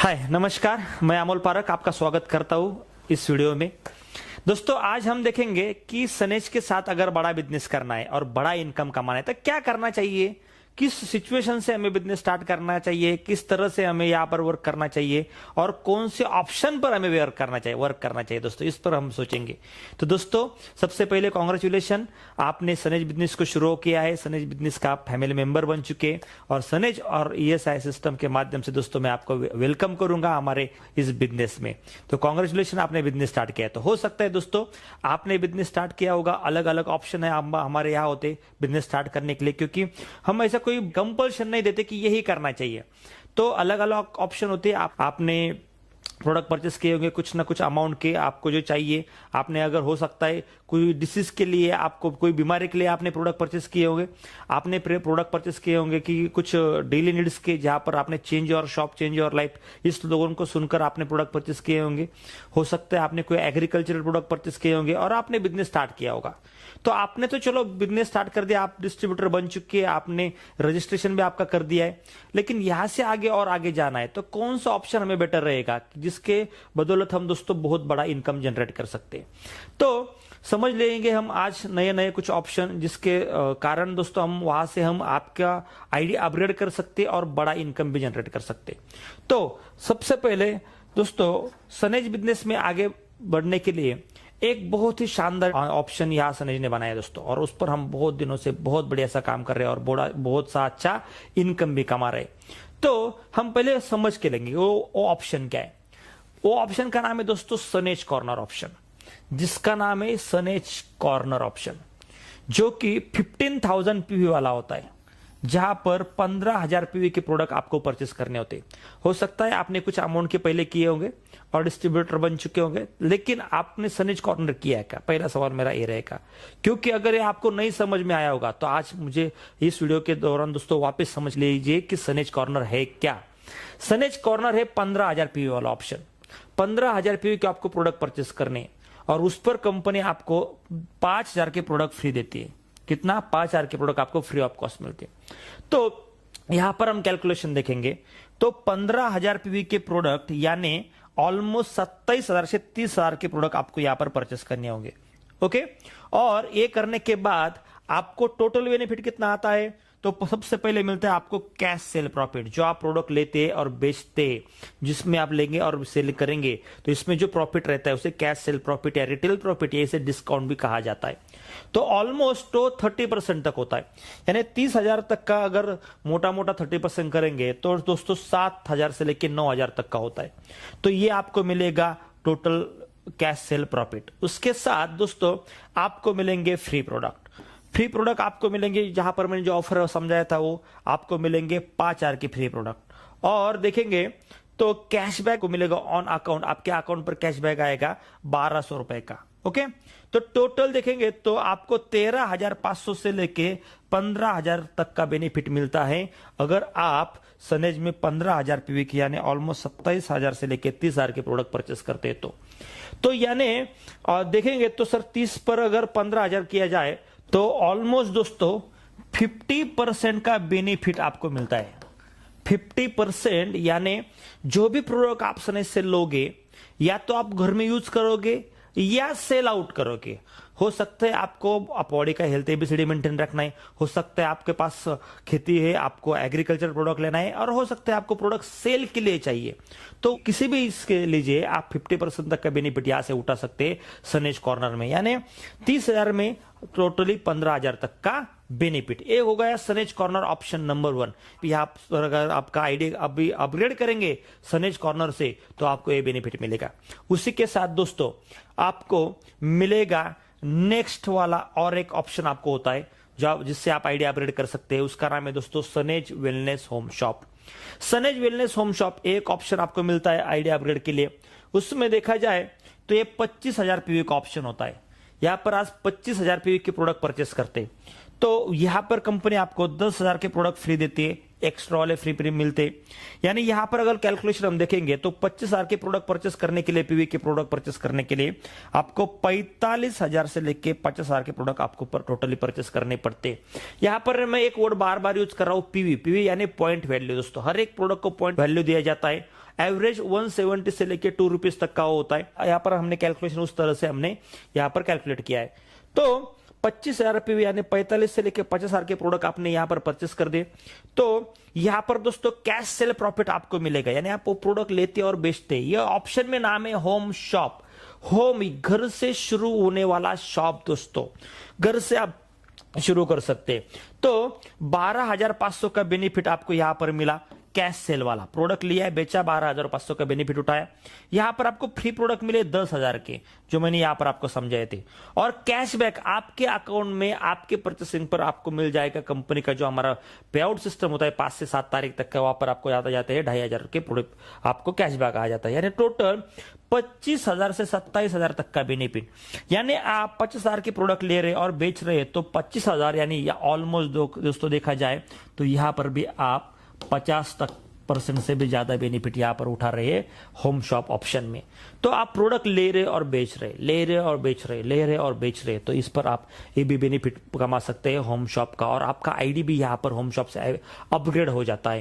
हाय नमस्कार, मैं अमोल पारक आपका स्वागत करता हूँ इस वीडियो में। दोस्तों आज हम देखेंगे कि सनेज के साथ अगर बड़ा बिजनेस करना है और बड़ा इनकम कमाना है तो क्या करना चाहिए, किस सिचुएशन से हमें बिजनेस स्टार्ट करना चाहिए, किस तरह से हमें यहाँ पर वर्क करना चाहिए और कौन से ऑप्शन पर हमें वर्क करना चाहिए दोस्तों, इस पर हम सोचेंगे। तो दोस्तों सबसे पहले कॉन्ग्रेचुलेशन, आपने सनेज बिजनेस को शुरू किया है, सनेज बिजनेस का आप फैमिली मेंबर बन चुके और सनेज और ईएसआई सिस्टम के माध्यम से दोस्तों मैं आपको वेलकम करूंगा हमारे इस बिजनेस में। तो कॉन्ग्रेचुलेशन, आपने बिजनेस स्टार्ट किया है। तो हो सकता है दोस्तों आपने बिजनेस स्टार्ट किया होगा, अलग अलग ऑप्शन है हमारे यहाँ होते बिजनेस स्टार्ट करने के लिए, क्योंकि हम ऐसा कोई कंपल्शन नहीं देते कि यही करना चाहिए। तो अलग अलग ऑप्शन होते हैं। आपने प्रोडक्ट परचेस किए होंगे कुछ ना कुछ अमाउंट के, आपको जो चाहिए आपने, अगर हो सकता है कोई डिसीज के लिए, आपको कोई बीमारी के लिए आपने प्रोडक्ट परचेस किए होंगे, आपने प्रोडक्ट परचेस किए होंगे कि कुछ डेली नीड्स के, जहां पर आपने change your shop change your life इस लोगों को सुनकर आपने प्रोडक्ट परचेस किए होंगे। हो सकता है आपने कोई एग्रीकल्चरल प्रोडक्ट परचेस किए होंगे और आपने बिजनेस स्टार्ट किया होगा। तो आपने तो चलो बिजनेस स्टार्ट कर दिया, आप डिस्ट्रीब्यूटर बन चुके हैं, आपने रजिस्ट्रेशन भी आपका कर दिया है, लेकिन यहां से आगे और आगे जाना है तो कौन सा ऑप्शन हमें बेटर रहेगा जिसके बदौलत हम दोस्तों बहुत बड़ा इनकम जनरेट कर सकते हैं। तो समझ लेंगे हम आज नए नए कुछ ऑप्शन जिसके कारण दोस्तों हम वहां से हम आपका आईडिया अपग्रेड कर सकते और बड़ा इनकम भी जनरेट कर सकते। तो सबसे पहले दोस्तों सनेज बिजनेस में आगे बढ़ने के लिए एक बहुत ही शानदार ऑप्शन यहाँ सनेज ने बनाया दोस्तों, और उस पर हम बहुत दिनों से बहुत बढ़िया सा काम कर रहे हैं और बहुत सा अच्छा इनकम भी कमा रहे। तो हम पहले समझ के लेंगे वो ऑप्शन क्या है। वो ऑप्शन का नाम है दोस्तों सनेज कॉर्नर ऑप्शन, जिसका नाम है सनेज कॉर्नर ऑप्शन, जो कि 15,000 पीवी वाला होता है, जहां पर 15,000 पीवी के प्रोडक्ट आपको परचेस करने होते हैं। हो सकता है आपने कुछ अमाउंट के पहले किए होंगे और डिस्ट्रीब्यूटर बन चुके होंगे, लेकिन आपने सनेज कॉर्नर किया है क्या? पहला सवाल मेरा ये रहेगा, क्योंकि अगर ये आपको नहीं समझ में आया होगा तो आज मुझे इस वीडियो के दौरान दोस्तों वापस समझ लीजिए कि सनेज कॉर्नर है क्या। सनेज कॉर्नर है 15,000 पीवी वाला ऑप्शन। 15,000 पीवी के आपको प्रोडक्ट परचेस करने और उस पर कंपनी आपको 5,000 के प्रोडक्ट फ्री देती है। कितना? 5,000 के प्रोडक्ट आपको फ्री ऑफ कॉस्ट मिलते हैं। तो यहां पर हम कैलकुलेशन देखेंगे तो 15,000 पीवी के प्रोडक्ट यानी ऑलमोस्ट 27,000 से 30,000 के प्रोडक्ट आपको यहां पर परचेस करने होंगे। ओके, और ये करने के बाद आपको टोटल बेनिफिट कितना आता है? तो सबसे पहले मिलता है आपको कैश सेल प्रॉफिट, जो आप प्रोडक्ट लेते और बेचते, जिसमें आप लेंगे और सेल करेंगे तो इसमें जो प्रॉफिट रहता है उसे कैश सेल प्रॉफिट या रिटेल प्रॉफिट या इसे डिस्काउंट भी कहा जाता है। तो ऑलमोस्ट तो 30% तक होता है, यानी 30,000 तक का अगर मोटा मोटा 30% करेंगे तो दोस्तों 7,000 से लेकर 9,000 तक का होता है। तो ये आपको मिलेगा टोटल कैश सेल प्रॉफिट। उसके साथ दोस्तों आपको मिलेंगे फ्री प्रोडक्ट आपको मिलेंगे, जहां पर मैंने जो ऑफर समझाया था वो आपको मिलेंगे 5,000 के फ्री प्रोडक्ट। और देखेंगे तो कैशबैक को मिलेगा ऑन अकाउंट, आपके अकाउंट पर कैशबैक आएगा 1,200 रुपए का। ओके, तो टोटल देखेंगे तो आपको 13,500 से लेके 15,000 तक का बेनिफिट मिलता है अगर आप सनेज में 15,000 पीवी की यानी ऑलमोस्ट 27,000 से लेके 30,000 के प्रोडक्ट परचेस करते हैं। तो यानी देखेंगे तो सर 30 पर अगर 15,000 किया जाए तो ऑलमोस्ट दोस्तों 50% का बेनिफिट आपको मिलता है। 50% यानी जो भी प्रोडक्ट आप सनेज से लोगे या तो आप घर में यूज करोगे या सेल आउट करोगे। हो सकता है आपको बॉडी का हेल्थ एबीसीडी मेंटेन रखना है, हो सकता है आपके पास खेती है, आपको एग्रीकल्चर प्रोडक्ट लेना है, और हो सकता है आपको प्रोडक्ट सेल के लिए चाहिए। तो किसी भी इसके लीजिए आप 50% तक का बेनिफिट यहां से उठा सकते हैं सनेज कॉर्नर में, यानी 30,000 में टोटली 15,000 तक का बेनिफिट। ये हो गया सनेज कॉर्नर ऑप्शन नंबर 1। यहां पर अगर आपका आईडिया अभी अपग्रेड करेंगे सनेज कॉर्नर से तो आपको ये बेनिफिट मिलेगा। उसी के साथ दोस्तों आपको मिलेगा नेक्स्ट वाला और एक ऑप्शन आपको होता है जिससे आप आईडिया अपग्रेड कर सकते हैं। उसका नाम है दोस्तों सनेज वेलनेस होम शॉप। सनेज वेलनेस होम शॉप एक ऑप्शन आपको मिलता है आईडिया अपग्रेड के लिए। उसमें देखा जाए तो ये 25,000 पीवी का ऑप्शन होता है। यहां पर आज 25,000 पीवी के प्रोडक्ट परचेस करते तो यहां पर कंपनी आपको 10,000 के प्रोडक्ट फ्री देती है, एक्स्ट्रा वाले फ्री मिलते। यानी यहां पर अगर कैलकुलेशन हम देखेंगे तो 25,000 के प्रोडक्ट परचेस करने के लिए, पीवी के प्रोडक्ट परचेस करने के लिए आपको 45,000 से लेके 50,000 के प्रोडक्ट आपको टोटली परचेस करने पड़ते। यहां पर मैं एक वर्ड बार बार यूज कर रहा हूं, पीवी यानी पॉइंट वैल्यू। दोस्तों हर एक प्रोडक्ट को पॉइंट वैल्यू दिया जाता है। एवरेज 170 से लेके 2 रुपीज तक का होता है। यहाँ पर हमने कैलकुलेशन उस तरह से हमने यहाँ पर कैलकुलेट किया है। तो 25,000 रुपये यानी 45 से लेके 50,000 के प्रोडक्ट आपने यहां पर परचेस कर दिए, तो यहां पर दोस्तों कैश सेल प्रॉफिट आपको मिलेगा, यानी आप वो प्रोडक्ट लेते और बेचते। ये ऑप्शन में नाम है होम शॉप। होम घर से शुरू होने वाला शॉप दोस्तों, घर से आप शुरू कर सकते। तो 12,500 का बेनिफिट आपको यहां पर मिला। कैश सेल वाला प्रोडक्ट लिया है, बेचा, 12,500 का बेनिफिट उठाया। यहां पर आपको फ्री प्रोडक्ट मिले 10,000 के, जो मैंने यहां पर आपको समझाए थे। और कैशबैक आपके अकाउंट में आपके परचेसिंग पर आपको मिल जाएगा। कंपनी का जो हमारा पे आउट सिस्टम होता है 5 से 7 तारीख तक का, वहां पर आपको याद आ जाते हैं 2,500 के प्रोडक्ट आपको कैशबैक आ जाता है। यानी टोटल 25,000 से 27,000 तक का बेनिफिट। यानी आप 50,000 के प्रोडक्ट ले रहे और बेच रहे तो 25,000, यानी ऑलमोस्ट दोस्तों देखा जाए तो यहां पर भी आप 50% से भी ज्यादा बेनिफिट यहां पर उठा रहे हैं होम शॉप ऑप्शन में। तो आप प्रोडक्ट ले रहे और बेच रहे, ले रहे और बेच रहे, ले रहे और बेच रहे, तो इस पर आप ये भी बेनिफिट कमा सकते हैं होम शॉप का। और आपका आईडी भी यहां पर होम शॉप से अपग्रेड हो जाता है।